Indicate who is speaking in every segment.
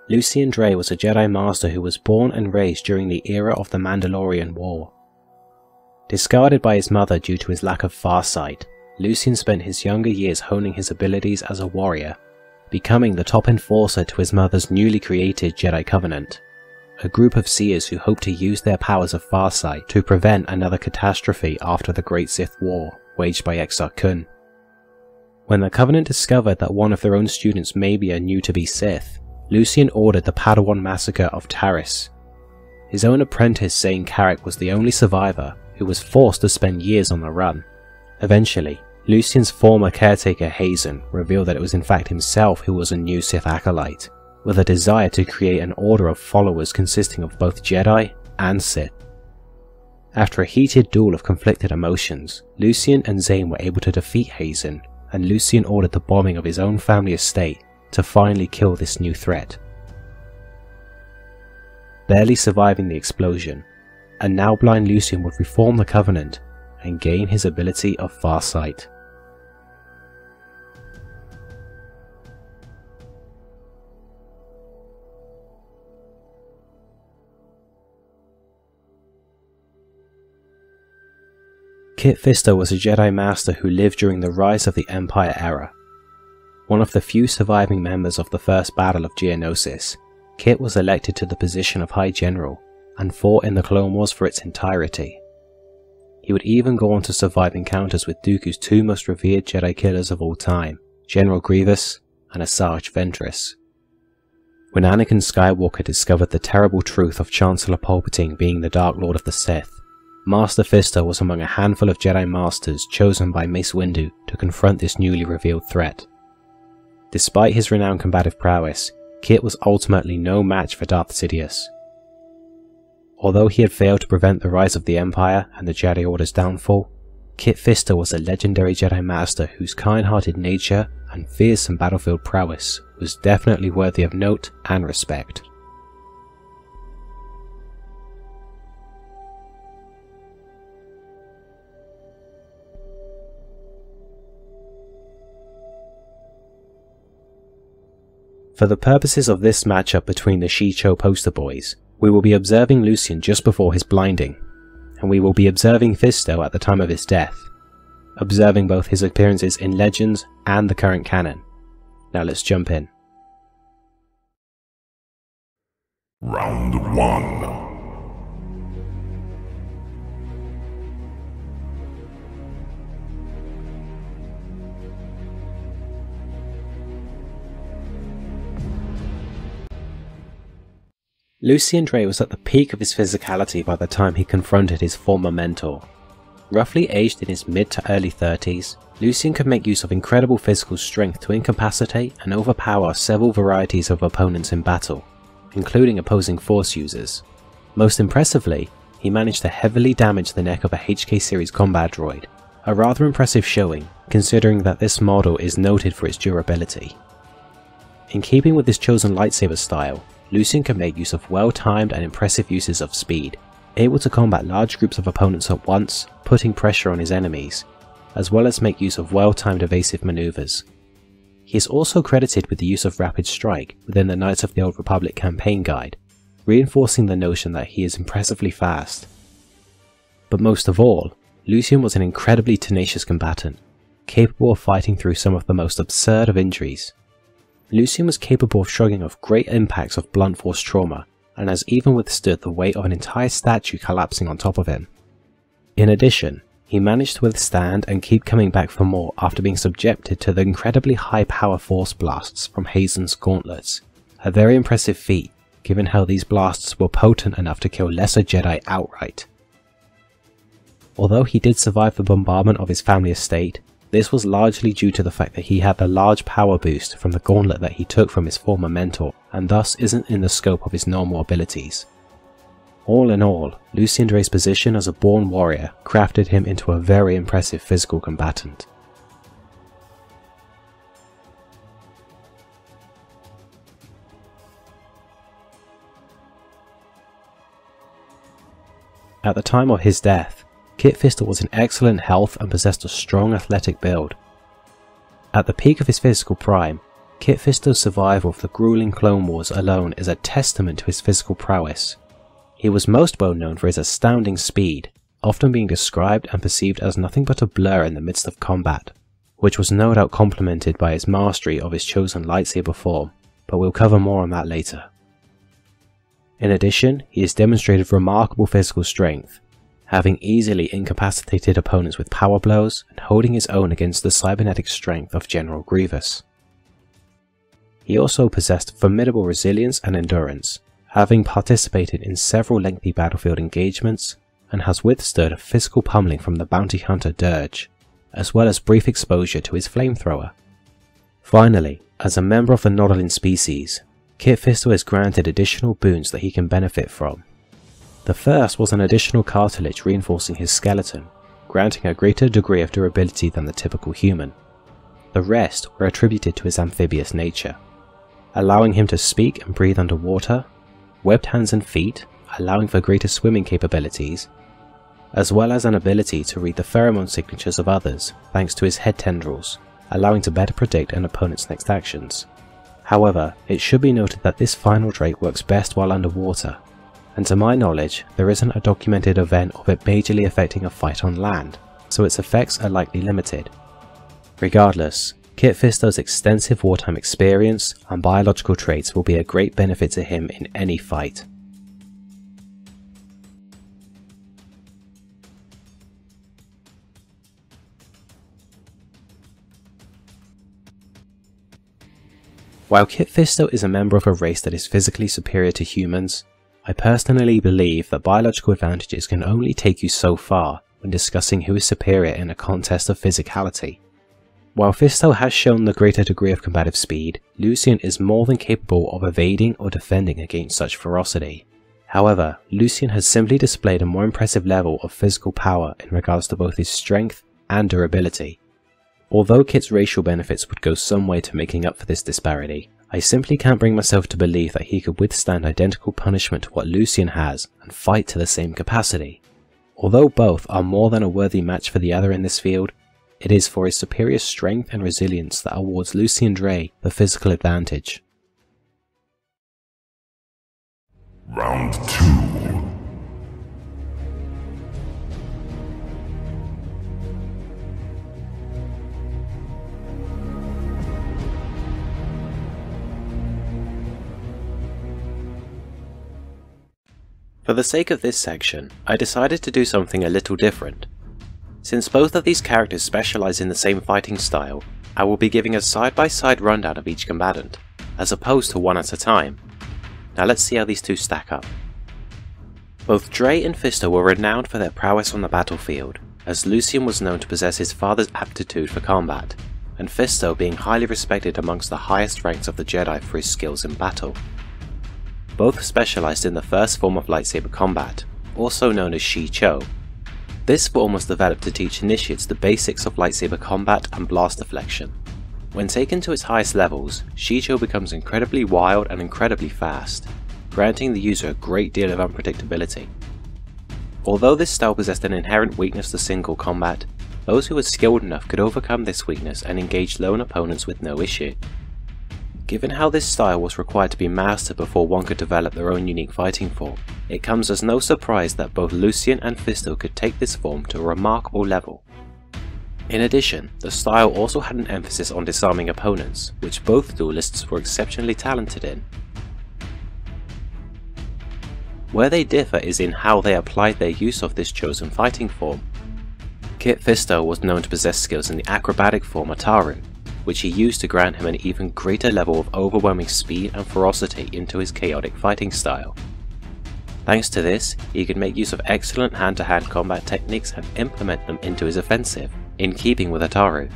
Speaker 1: Lucien Draay was a Jedi Master who was born and raised during the era of the Mandalorian War. Discarded by his mother due to his lack of farsight, Lucien spent his younger years honing his abilities as a warrior, becoming the top enforcer to his mother's newly created Jedi Covenant, a group of seers who hope to use their powers of farsight to prevent another catastrophe after the Great Sith War waged by Exar Kun. When the Covenant discovered that one of their own students may be a new-to-be Sith, Lucien ordered the Padawan massacre of Taris. His own apprentice Zane Carrick was the only survivor who was forced to spend years on the run. Eventually, Lucien's former caretaker Hazen revealed that it was in fact himself who was a new Sith acolyte, with a desire to create an order of followers consisting of both Jedi and Sith. After a heated duel of conflicted emotions, Lucien and Zane were able to defeat Hazen, and Lucien ordered the bombing of his own family estate to finally kill this new threat. Barely surviving the explosion, a now blind Lucien would reform the Covenant and gain his ability of farsight. Kit Fisto was a Jedi Master who lived during the rise of the Empire era. One of the few surviving members of the First Battle of Geonosis, Kit was elected to the position of High General and fought in the Clone Wars for its entirety. He would even go on to survive encounters with Dooku's two most revered Jedi killers of all time, General Grievous and Asajj Ventress. When Anakin Skywalker discovered the terrible truth of Chancellor Palpatine being the Dark Lord of the Sith, Master Fisto was among a handful of Jedi Masters chosen by Mace Windu to confront this newly revealed threat. Despite his renowned combative prowess, Kit was ultimately no match for Darth Sidious. Although he had failed to prevent the rise of the Empire and the Jedi Order's downfall, Kit Fisto was a legendary Jedi Master whose kind-hearted nature and fearsome battlefield prowess was definitely worthy of note and respect. For the purposes of this matchup between the Shii Cho poster boys, we will be observing Lucien just before his blinding, and we will be observing Fisto at the time of his death, observing both his appearances in Legends and the current canon. Now let's jump in.
Speaker 2: Round 1.
Speaker 1: Lucien Draay was at the peak of his physicality by the time he confronted his former mentor. Roughly aged in his mid to early 30s, Lucien could make use of incredible physical strength to incapacitate and overpower several varieties of opponents in battle, including opposing Force users. Most impressively, he managed to heavily damage the neck of a HK series combat droid, a rather impressive showing considering that this model is noted for its durability. In keeping with his chosen lightsaber style, Lucien can make use of well-timed and impressive uses of speed, able to combat large groups of opponents at once, putting pressure on his enemies, as well as make use of well-timed evasive maneuvers. He is also credited with the use of Rapid Strike within the Knights of the Old Republic campaign guide, reinforcing the notion that he is impressively fast. But most of all, Lucien was an incredibly tenacious combatant, capable of fighting through some of the most absurd of injuries. Lucien was capable of shrugging off great impacts of blunt force trauma, and has even withstood the weight of an entire statue collapsing on top of him. In addition, he managed to withstand and keep coming back for more after being subjected to the incredibly high power force blasts from Hazen's gauntlets, a very impressive feat given how these blasts were potent enough to kill lesser Jedi outright. Although he did survive the bombardment of his family estate, this was largely due to the fact that he had the large power boost from the gauntlet that he took from his former mentor, and thus isn't in the scope of his normal abilities. All in all, Lucien Draay's position as a born warrior crafted him into a very impressive physical combatant. At the time of his death, Kit Fisto was in excellent health and possessed a strong athletic build. At the peak of his physical prime, Kit Fisto's survival of the grueling Clone Wars alone is a testament to his physical prowess. He was most well known for his astounding speed, often being described and perceived as nothing but a blur in the midst of combat, which was no doubt complemented by his mastery of his chosen lightsaber form, but we'll cover more on that later. In addition, he has demonstrated remarkable physical strength, having easily incapacitated opponents with power blows and holding his own against the cybernetic strength of General Grievous. He also possessed formidable resilience and endurance, having participated in several lengthy battlefield engagements, and has withstood physical pummeling from the bounty hunter Dirge, as well as brief exposure to his flamethrower. Finally, as a member of the Nodolin species, Kit Fisto is granted additional boons that he can benefit from. The first was an additional cartilage reinforcing his skeleton, granting a greater degree of durability than the typical human. The rest were attributed to his amphibious nature, allowing him to speak and breathe underwater, webbed hands and feet, allowing for greater swimming capabilities, as well as an ability to read the pheromone signatures of others thanks to his head tendrils, allowing to better predict an opponent's next actions. However, it should be noted that this final trait works best while underwater, and to my knowledge there isn't a documented event of it majorly affecting a fight on land, so its effects are likely limited. Regardless, Kit Fisto's extensive wartime experience and biological traits will be a great benefit to him in any fight. While Kit Fisto is a member of a race that is physically superior to humans, I personally believe that biological advantages can only take you so far when discussing who is superior in a contest of physicality. While Fisto has shown the greater degree of combative speed, Lucien is more than capable of evading or defending against such ferocity. However, Lucien has simply displayed a more impressive level of physical power in regards to both his strength and durability. Although Kit's racial benefits would go some way to making up for this disparity, I simply can't bring myself to believe that he could withstand identical punishment to what Lucien has and fight to the same capacity. Although both are more than a worthy match for the other in this field, it is for his superior strength and resilience that awards Lucien Draay the physical advantage.
Speaker 2: Round 2.
Speaker 1: For the sake of this section, I decided to do something a little different. Since both of these characters specialize in the same fighting style, I will be giving a side-by-side rundown of each combatant, as opposed to one at a time. Now let's see how these two stack up. Both Draay and Fisto were renowned for their prowess on the battlefield, as Lucien was known to possess his father's aptitude for combat, and Fisto being highly respected amongst the highest ranks of the Jedi for his skills in battle. Both specialized in the first form of lightsaber combat, also known as Shii Cho. This form was developed to teach initiates the basics of lightsaber combat and blast deflection. When taken to its highest levels, Shii Cho becomes incredibly wild and incredibly fast, granting the user a great deal of unpredictability. Although this style possessed an inherent weakness to single combat, those who were skilled enough could overcome this weakness and engage lone opponents with no issue. Given how this style was required to be mastered before one could develop their own unique fighting form, it comes as no surprise that both Lucien and Fisto could take this form to a remarkable level. In addition, the style also had an emphasis on disarming opponents, which both duelists were exceptionally talented in. Where they differ is in how they applied their use of this chosen fighting form. Kit Fisto was known to possess skills in the acrobatic form Ataru, which he used to grant him an even greater level of overwhelming speed and ferocity into his chaotic fighting style. Thanks to this, he could make use of excellent hand-to-hand combat techniques and implement them into his offensive, in keeping with Ataru.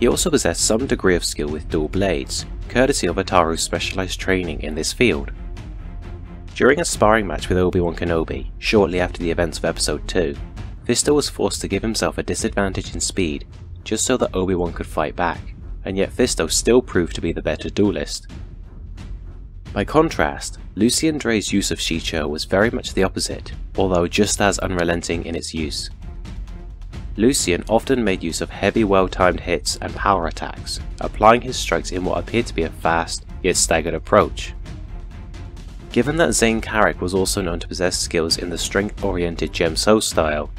Speaker 1: He also possessed some degree of skill with dual blades, courtesy of Ataru's specialized training in this field. During a sparring match with Obi-Wan Kenobi, shortly after the events of Episode 2, Fisto was forced to give himself a disadvantage in speed, just so that Obi-Wan could fight back, and yet Fisto still proved to be the better duelist. By contrast, Lucien Draay's use of Shii Cho was very much the opposite, although just as unrelenting in its use. Lucien often made use of heavy well-timed hits and power attacks, applying his strikes in what appeared to be a fast, yet staggered approach. Given that Zane Carrick was also known to possess skills in the strength-oriented Gem-So style,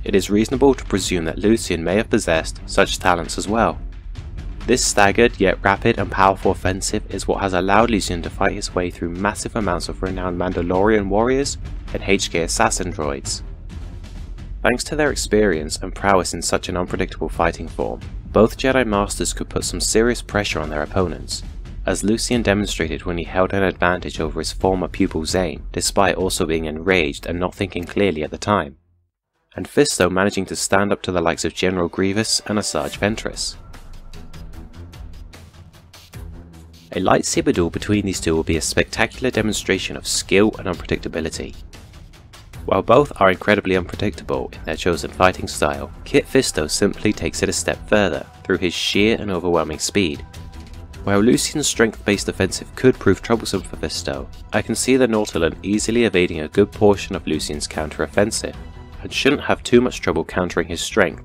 Speaker 1: it is reasonable to presume that Lucien may have possessed such talents as well. This staggered yet rapid and powerful offensive is what has allowed Lucien to fight his way through massive amounts of renowned Mandalorian warriors and HK assassin droids. Thanks to their experience and prowess in such an unpredictable fighting form, both Jedi Masters could put some serious pressure on their opponents, as Lucien demonstrated when he held an advantage over his former pupil Zane, despite also being enraged and not thinking clearly at the time, and Fisto managing to stand up to the likes of General Grievous and Asajj Ventress. A lightsaber duel between these two will be a spectacular demonstration of skill and unpredictability. While both are incredibly unpredictable in their chosen fighting style, Kit Fisto simply takes it a step further through his sheer and overwhelming speed. While Lucien's strength-based offensive could prove troublesome for Fisto, I can see the Nautolan easily evading a good portion of Lucien's counter-offensive, and shouldn't have too much trouble countering his strength,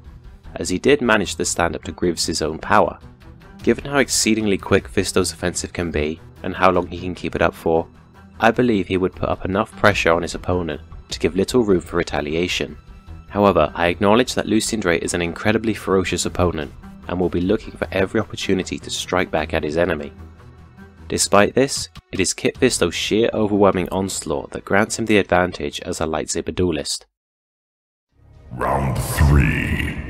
Speaker 1: as he did manage to stand up to Grievous's own power. Given how exceedingly quick Fisto's offensive can be, and how long he can keep it up for, I believe he would put up enough pressure on his opponent to give little room for retaliation. However, I acknowledge that Lucien Draay is an incredibly ferocious opponent, and will be looking for every opportunity to strike back at his enemy. Despite this, it is Kit Fisto's sheer overwhelming onslaught that grants him the advantage as a lightsaber duelist.
Speaker 2: Round 3.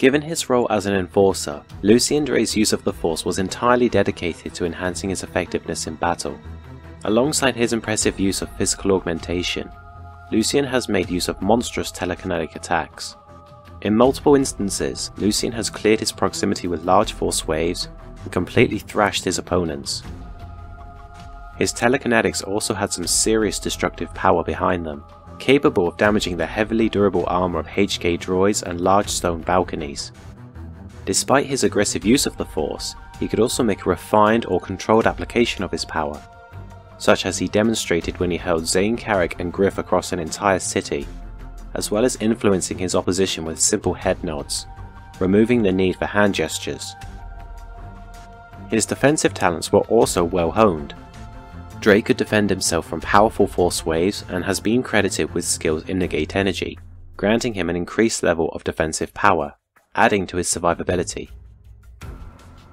Speaker 1: Given his role as an enforcer, Lucien Draay's use of the Force was entirely dedicated to enhancing his effectiveness in battle. Alongside his impressive use of physical augmentation, Lucien has made use of monstrous telekinetic attacks. In multiple instances, Lucien has cleared his proximity with large force waves and completely thrashed his opponents. His telekinetics also had some serious destructive power behind them, capable of damaging the heavily durable armor of HK droids and large stone balconies. Despite his aggressive use of the Force, he could also make a refined or controlled application of his power, such as he demonstrated when he held Zane Carrick and Griff across an entire city, as well as influencing his opposition with simple head nods, removing the need for hand gestures. His defensive talents were also well honed. Draay could defend himself from powerful force waves and has been credited with skills in negate energy, granting him an increased level of defensive power, adding to his survivability.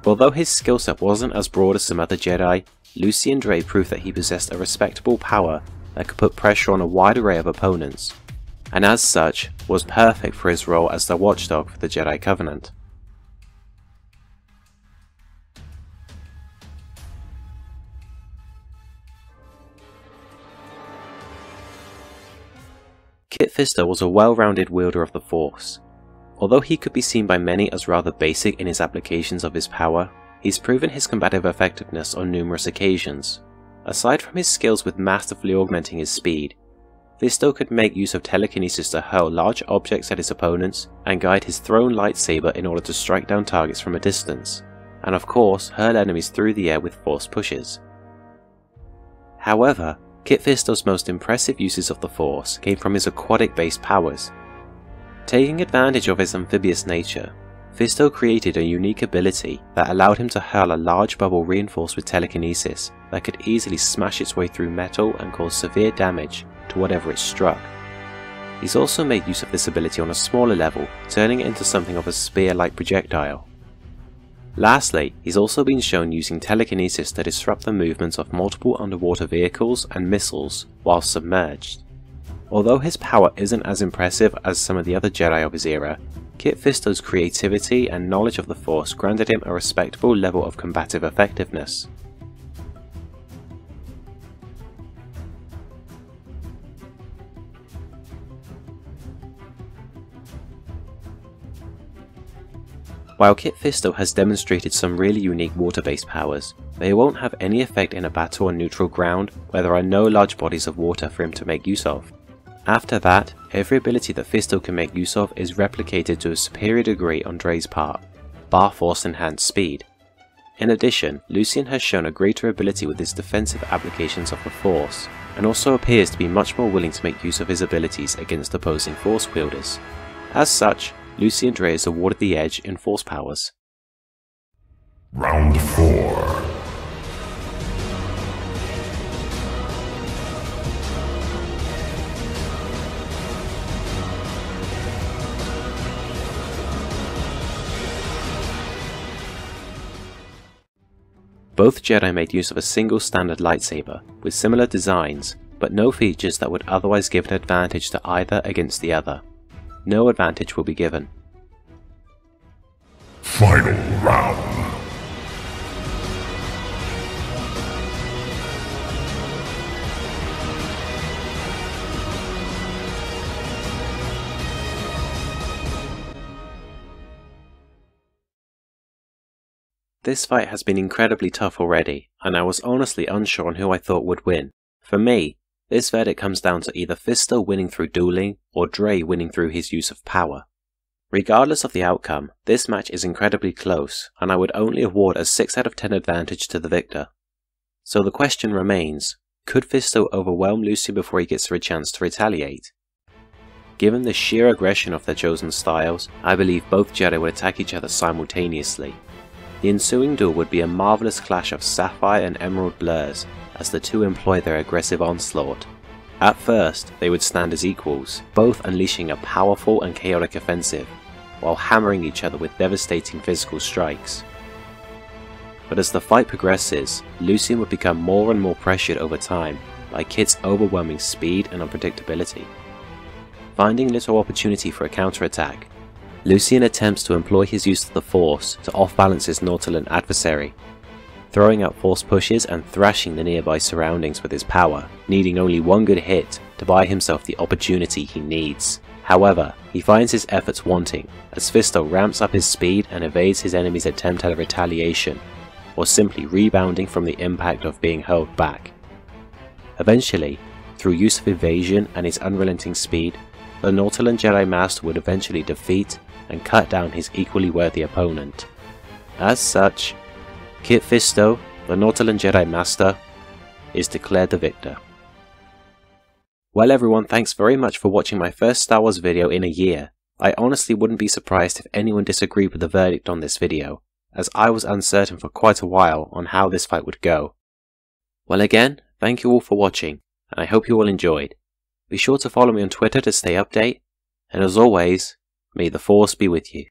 Speaker 1: Although his skill set wasn't as broad as some other Jedi, Lucien Draay proved that he possessed a respectable power that could put pressure on a wide array of opponents, and as such was perfect for his role as the watchdog for the Jedi Covenant. Kit Fisto was a well-rounded wielder of the Force. Although he could be seen by many as rather basic in his applications of his power, he's proven his combative effectiveness on numerous occasions. Aside from his skills with massively augmenting his speed, Fisto could make use of telekinesis to hurl large objects at his opponents and guide his thrown lightsaber in order to strike down targets from a distance, and of course hurl enemies through the air with force pushes. However, Kit Fisto's most impressive uses of the Force came from his aquatic-based powers. Taking advantage of his amphibious nature, Fisto created a unique ability that allowed him to hurl a large bubble reinforced with telekinesis that could easily smash its way through metal and cause severe damage to whatever it struck. He's also made use of this ability on a smaller level, turning it into something of a spear-like projectile. Lastly, he's also been shown using telekinesis to disrupt the movements of multiple underwater vehicles and missiles while submerged. Although his power isn't as impressive as some of the other Jedi of his era, Kit Fisto's creativity and knowledge of the Force granted him a respectable level of combative effectiveness. While Kit Fisto has demonstrated some really unique water-based powers, they won't have any effect in a battle on neutral ground where there are no large bodies of water for him to make use of. After that, every ability that Fisto can make use of is replicated to a superior degree on Draay's part, bar Force enhanced speed. In addition, Lucien has shown a greater ability with his defensive applications of the Force, and also appears to be much more willing to make use of his abilities against opposing Force wielders. As such, Lucien Draay is awarded the edge in Force powers.
Speaker 2: Round 4.
Speaker 1: Both Jedi made use of a single standard lightsaber, with similar designs, but no features that would otherwise give an advantage to either against the other. No advantage will be given.
Speaker 2: Final round.
Speaker 1: This fight has been incredibly tough already, and I was honestly unsure on who I thought would win. For me, this verdict comes down to either Fisto winning through dueling, or Draay winning through his use of power. Regardless of the outcome, this match is incredibly close, and I would only award a 6 out of 10 advantage to the victor. So the question remains, could Fisto overwhelm Lucien before he gets a chance to retaliate? Given the sheer aggression of their chosen styles, I believe both Jedi would attack each other simultaneously. The ensuing duel would be a marvellous clash of sapphire and emerald blurs as the two employ their aggressive onslaught. At first, they would stand as equals, both unleashing a powerful and chaotic offensive, while hammering each other with devastating physical strikes. But as the fight progresses, Lucien would become more and more pressured over time by Kit's overwhelming speed and unpredictability. Finding little opportunity for a counterattack, Lucien attempts to employ his use of the Force to off-balance his Nautolan adversary, throwing out Force pushes and thrashing the nearby surroundings with his power, needing only one good hit to buy himself the opportunity he needs. However, he finds his efforts wanting, as Fisto ramps up his speed and evades his enemy's attempt at a retaliation, or simply rebounding from the impact of being hurled back. Eventually, through use of evasion and his unrelenting speed, the Nautolan Jedi Master would eventually defeat and cut down his equally worthy opponent. As such, Kit Fisto, the Nautolan Jedi Master, is declared the victor. Well everyone, thanks very much for watching my first Star Wars video in a year. I honestly wouldn't be surprised if anyone disagreed with the verdict on this video, as I was uncertain for quite a while on how this fight would go. Well again, thank you all for watching, and I hope you all enjoyed. Be sure to follow me on Twitter to stay updated, and as always, may the Force be with you.